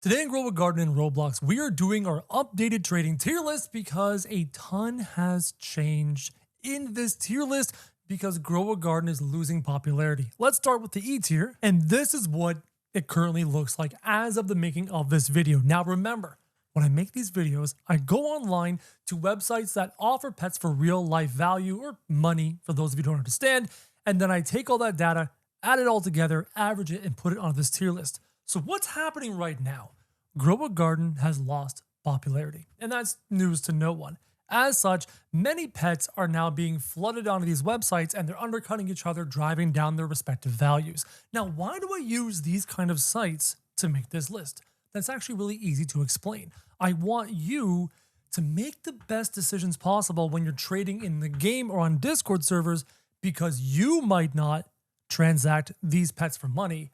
Today in Grow a Garden in Roblox, we are doing our updated trading tier list because a ton has changed in this tier list because Grow a Garden is losing popularity. Let's start with the E tier, and this is what it currently looks like as of the making of this video. Now remember, when I make these videos, I go online to websites that offer pets for real life value or money for those of you who don't understand, and then I take all that data, add it all together, average it, and put it on this tier list. So what's happening right now? Grow a Garden has lost popularity, and that's news to no one. As such, many pets are now being flooded onto these websites and they're undercutting each other, driving down their respective values. Now, why do I use these kind of sites to make this list? That's actually really easy to explain. I want you to make the best decisions possible when you're trading in the game or on Discord servers because you might not transact these pets for money,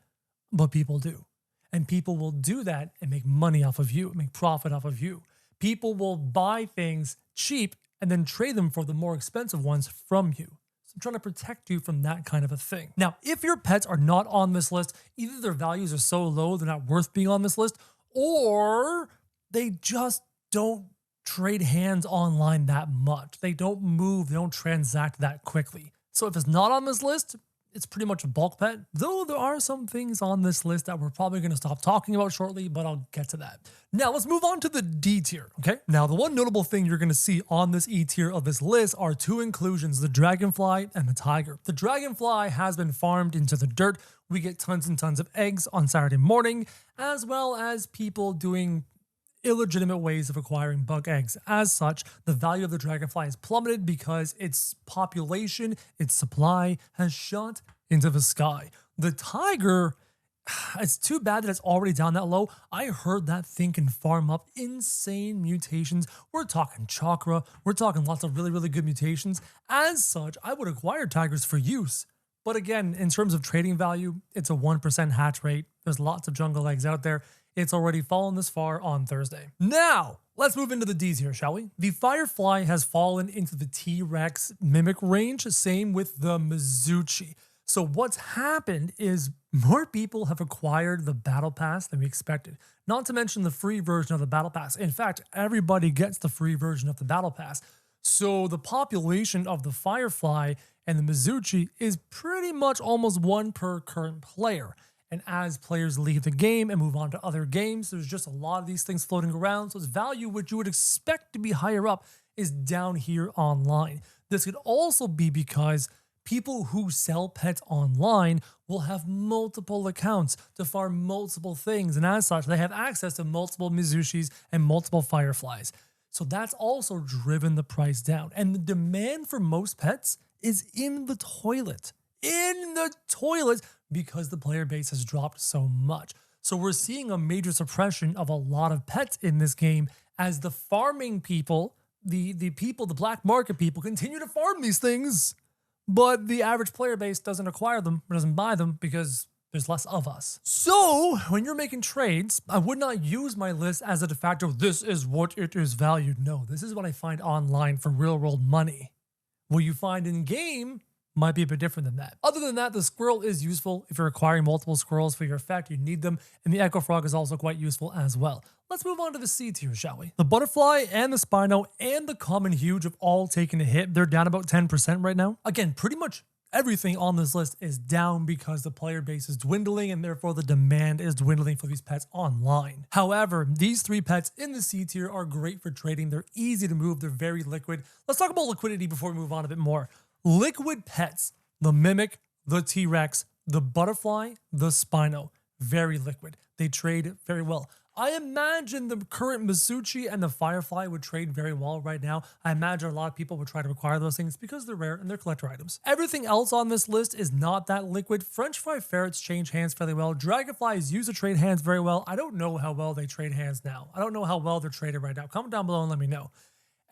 but people do. And people will do that and make money off of you, make profit off of you. People will buy things cheap and then trade them for the more expensive ones from you. So I'm trying to protect you from that kind of a thing. Now, if your pets are not on this list, either their values are so low they're not worth being on this list, or they just don't trade hands online that much. They don't move, they don't transact that quickly. So if it's not on this list, it's pretty much a bulk pet, though there are some things on this list that we're probably going to stop talking about shortly, but I'll get to that. Now let's move on to the D tier, okay? Now the one notable thing you're going to see on this E tier of this list are two inclusions, the dragonfly and the tiger. The dragonfly has been farmed into the dirt. We get tons and tons of eggs on Saturday morning, as well as people doing illegitimate ways of acquiring bug eggs. As such, the value of the dragonfly has plummeted because its population, its supply has shot into the sky. The tiger, it's too bad that it's already down that low. I heard that thing can farm up insane mutations. We're talking chakra. We're talking lots of really, really good mutations. As such, I would acquire tigers for use. But again, in terms of trading value, it's a 1% hatch rate. There's lots of jungle eggs out there. It's already fallen this far on Thursday. Now, let's move into the D's here, shall we? The Firefly has fallen into the T-Rex mimic range, same with the Mizuchi. So what's happened is more people have acquired the Battle Pass than we expected. Not to mention the free version of the Battle Pass. In fact, everybody gets the free version of the Battle Pass. So the population of the Firefly and the Mizuchi is pretty much almost one per current player. And as players leave the game and move on to other games, there's just a lot of these things floating around. So its value, which you would expect to be higher up, is down here online. This could also be because people who sell pets online will have multiple accounts to farm multiple things. And as such, they have access to multiple Mizushis and multiple Fireflies. So that's also driven the price down. And the demand for most pets is in the toilet. In the toilet, because the player base has dropped so much. So we're seeing a major suppression of a lot of pets in this game as the farming people, the black market people continue to farm these things, but the average player base doesn't acquire them or doesn't buy them because there's less of us. So when you're making trades, I would not use my list as a de facto, this is what it is valued. No, this is what I find online for real world money. What you find in game might be a bit different than that. Other than that, the squirrel is useful. If you're acquiring multiple squirrels for your effect, you need them. And the echo frog is also quite useful as well. Let's move on to the C tier, shall we? The butterfly and the spino and the common huge have all taken a hit. They're down about 10% right now. Again, pretty much everything on this list is down because the player base is dwindling and therefore the demand is dwindling for these pets online. However, these three pets in the C tier are great for trading. They're easy to move. They're very liquid. Let's talk about liquidity before we move on a bit more. Liquid pets, the mimic, the T-Rex, the butterfly, the spino, very liquid. They trade very well. I imagine the current Mizuchi and the Firefly would trade very well right now. I imagine a lot of people would try to acquire those things because they're rare and they're collector items. Everything else on this list is not that liquid. French fry ferrets change hands fairly well. Dragonflies use to trade hands very well. I don't know how well they trade hands now. I don't know how well they're traded right now. Comment down below and let me know.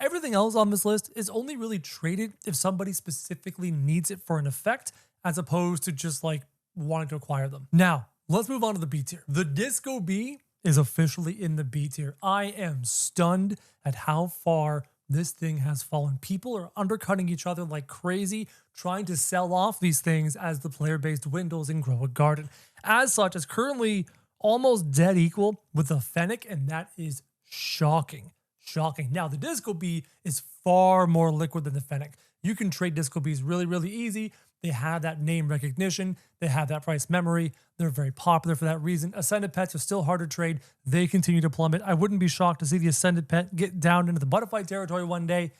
Everything else on this list is only really traded if somebody specifically needs it for an effect, as opposed to just like wanting to acquire them. Now, let's move on to the B tier. The Disco Bee is officially in the B tier. I am stunned at how far this thing has fallen. People are undercutting each other like crazy, trying to sell off these things as the player base dwindles and Grow a Garden. As such, it's currently almost dead equal with the Fennec, and that is shocking. Shocking. Now, the Disco Bee is far more liquid than the Fennec. You can trade Disco Bees really, really easy. They have that name recognition. They have that price memory. They're very popular for that reason. Ascended Pets are still hard to trade. They continue to plummet. I wouldn't be shocked to see the Ascended Pet get down into the butterfly territory one day.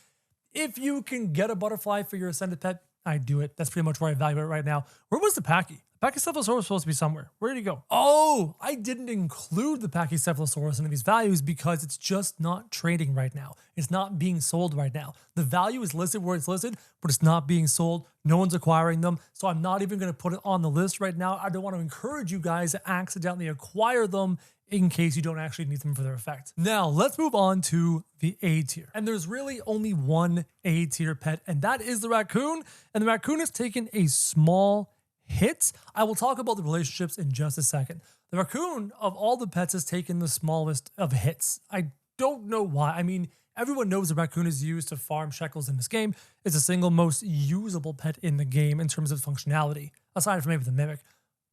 If you can get a butterfly for your Ascended Pet, I'd do it. That's pretty much where I evaluate it right now. Where was the Pachy? The Pachycephalosaurus was supposed to be somewhere. Where did he go? Oh, I didn't include the Pachycephalosaurus into these values because it's just not trading right now. It's not being sold right now. The value is listed where it's listed, but it's not being sold. No one's acquiring them. So I'm not even going to put it on the list right now. I don't want to encourage you guys to accidentally acquire them in case you don't actually need them for their effect. Now, let's move on to the A tier. And there's really only one A tier pet, and that is the raccoon. And the raccoon has taken a small hit. I will talk about the relationships in just a second. The raccoon, of all the pets, has taken the smallest of hits. I don't know why. I mean, everyone knows the raccoon is used to farm shekels in this game. It's the single most usable pet in the game in terms of functionality, aside from maybe the mimic.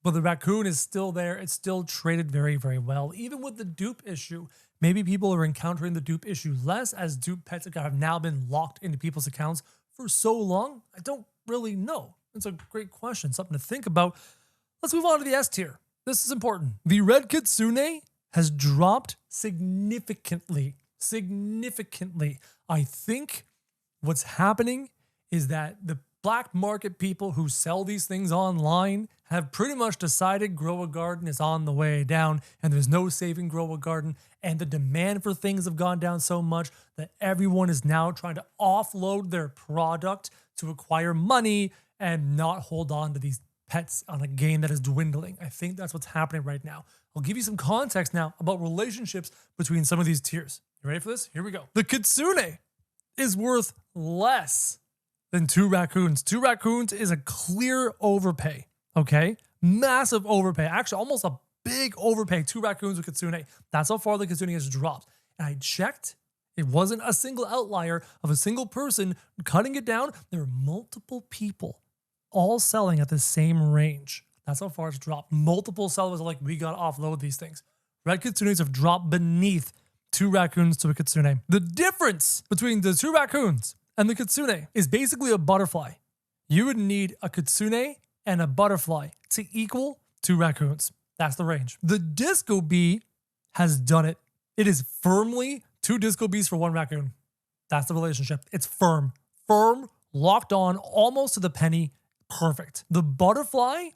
But the raccoon is still there. It's still traded very, very well. Even with the dupe issue, maybe people are encountering the dupe issue less as dupe pets have now been locked into people's accounts for so long. I don't really know. It's a great question, something to think about. Let's move on to the S tier. This is important. The red kitsune has dropped significantly. Significantly. I think what's happening is that the black market people who sell these things online have pretty much decided Grow a Garden is on the way down and there's no saving Grow a Garden, and the demand for things have gone down so much that everyone is now trying to offload their product to acquire money and not hold on to these pets on a game that is dwindling. I think that's what's happening right now. I'll give you some context now about relationships between some of these tiers. You ready for this? Here we go. The kitsune is worth less than 2 raccoons. 2 raccoons is a clear overpay, okay? Massive overpay. Actually, almost a big overpay. 2 raccoons with kitsune. That's how far the kitsune has dropped. And I checked. It wasn't a single outlier of a single person cutting it down. There are multiple people all selling at the same range. That's how far it's dropped. Multiple sellers are like, we got to offload these things. Red kitsunes have dropped beneath 2 raccoons to a kitsune. The difference between the 2 raccoons and the kitsune is basically a butterfly. You would need a kitsune and a butterfly to equal 2 raccoons. That's the range. The Disco Bee has done it. It is firmly 2 Disco Bees for 1 raccoon. That's the relationship. It's firm. Firm, locked on, almost to the penny. Perfect. The butterfly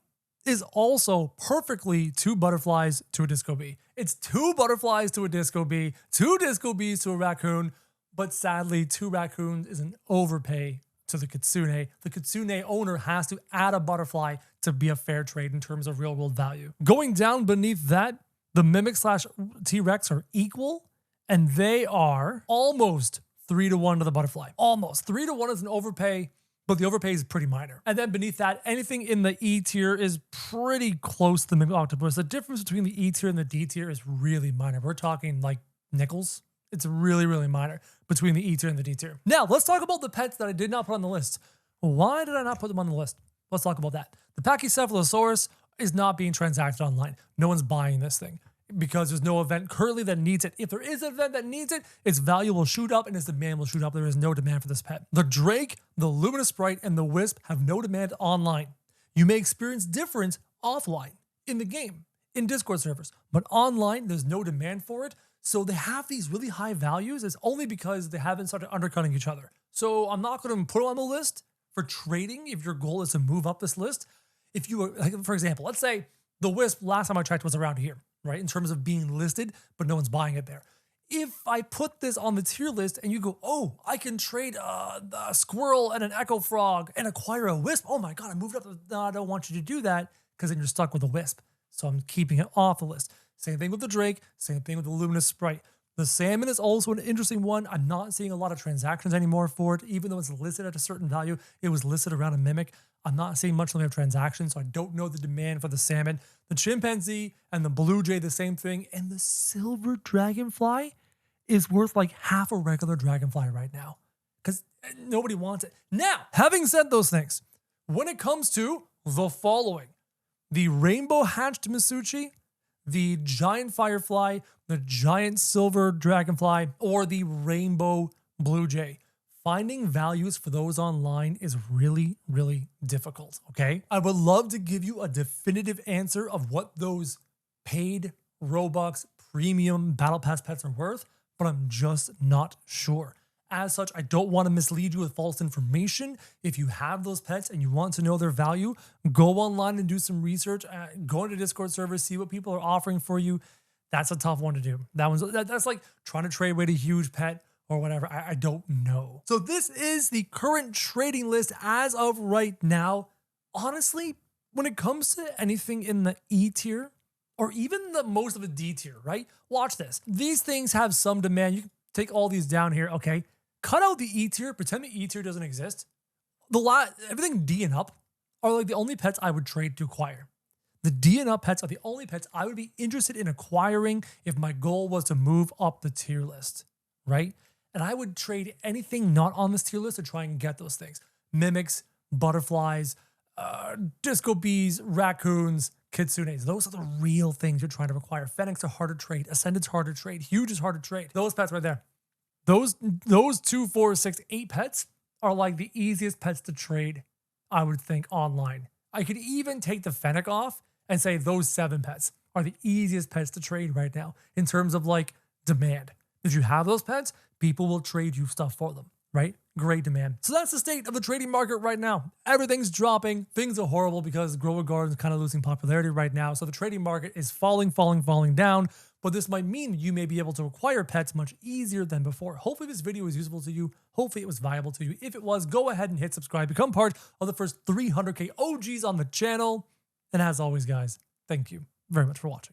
is also perfectly 2 butterflies to a Disco Bee. It's 2 butterflies to a Disco Bee, 2 Disco Bees to a raccoon, but sadly 2 raccoons is an overpay to the kitsune. The kitsune owner has to add a butterfly to be a fair trade in terms of real world value. Going down beneath that, the Mimic / T-Rex are equal, and they are almost 3-to-1 to the butterfly. Almost. 3-to-1 is an overpay, but the overpay is pretty minor. And then beneath that, anything in the E tier is pretty close to the Mimic Octopus. The difference between the E tier and the D tier is really minor. We're talking like nickels. It's really, really minor between the E tier and the D tier. Now, let's talk about the pets that I did not put on the list. Why did I not put them on the list? Let's talk about that. The Pachycephalosaurus is not being transacted online. No one's buying this thing because there's no event currently that needs it. If there is an event that needs it, its value will shoot up and its demand will shoot up. There is no demand for this pet. The Drake, the Luminous Sprite, and the Wisp have no demand online. You may experience difference offline in the game, in Discord servers, but online, there's no demand for it. So they have these really high values. It's only because they haven't started undercutting each other. So I'm not going to put them on the list for trading if your goal is to move up this list. If you were, like, for example, let's say the Wisp last time I checked was around here, right? In terms of being listed, but no one's buying it there. If I put this on the tier list and you go, oh, I can trade a squirrel and an echo frog and acquire a Wisp. Oh my God, I moved up. No, I don't want you to do that because then you're stuck with a Wisp. So I'm keeping it off the list. Same thing with the Drake, same thing with the Luminous Sprite. The Salmon is also an interesting one. I'm not seeing a lot of transactions anymore for it. Even though it's listed at a certain value, it was listed around a Mimic. I'm not seeing much of transactions, so I don't know the demand for the Salmon. The Chimpanzee and the Blue Jay, the same thing. And the Silver Dragonfly is worth like half a regular Dragonfly right now because nobody wants it. Now, having said those things, when it comes to the following, the Rainbow Hatched Masuchi, the giant firefly, the giant silver dragonfly, or the rainbow blue jay. Finding values for those online is really, really difficult, okay? I would love to give you a definitive answer of what those paid Robux premium Battle Pass pets are worth, but I'm just not sure. As such, I don't want to mislead you with false information. If you have those pets and you want to know their value, go online and do some research, go into Discord servers, see what people are offering for you. That's a tough one to do. That's like trying to trade away a huge pet or whatever. I don't know. So this is the current trading list as of right now. Honestly, when it comes to anything in the E tier or even the most of a D tier, right? Watch this. These things have some demand. You can take all these down here, okay? Cut out the E tier, pretend the E tier doesn't exist. Everything D and up are like the only pets I would trade to acquire. The D and up pets are the only pets I would be interested in acquiring if my goal was to move up the tier list, right? And I would trade anything not on this tier list to try and get those things. Mimics, butterflies, disco bees, raccoons, kitsunes. Those are the real things you're trying to acquire. Fennecs are hard to trade. Ascendant's hard to trade. Huge is hard to trade. Those pets right there. Those 2, 4, 6, 8 pets are like the easiest pets to trade, I would think, online. I could even take the Fennec off and say those 7 pets are the easiest pets to trade right now in terms of like demand. If you have those pets, people will trade you stuff for them, right? Great demand. So that's the state of the trading market right now. Everything's dropping. Things are horrible because Grow a Garden is kind of losing popularity right now. So the trading market is falling down. But this might mean you may be able to acquire pets much easier than before. Hopefully this video was useful to you. Hopefully it was valuable to you. If it was, go ahead and hit subscribe. Become part of the first 300K OGs on the channel. And as always, guys, thank you very much for watching.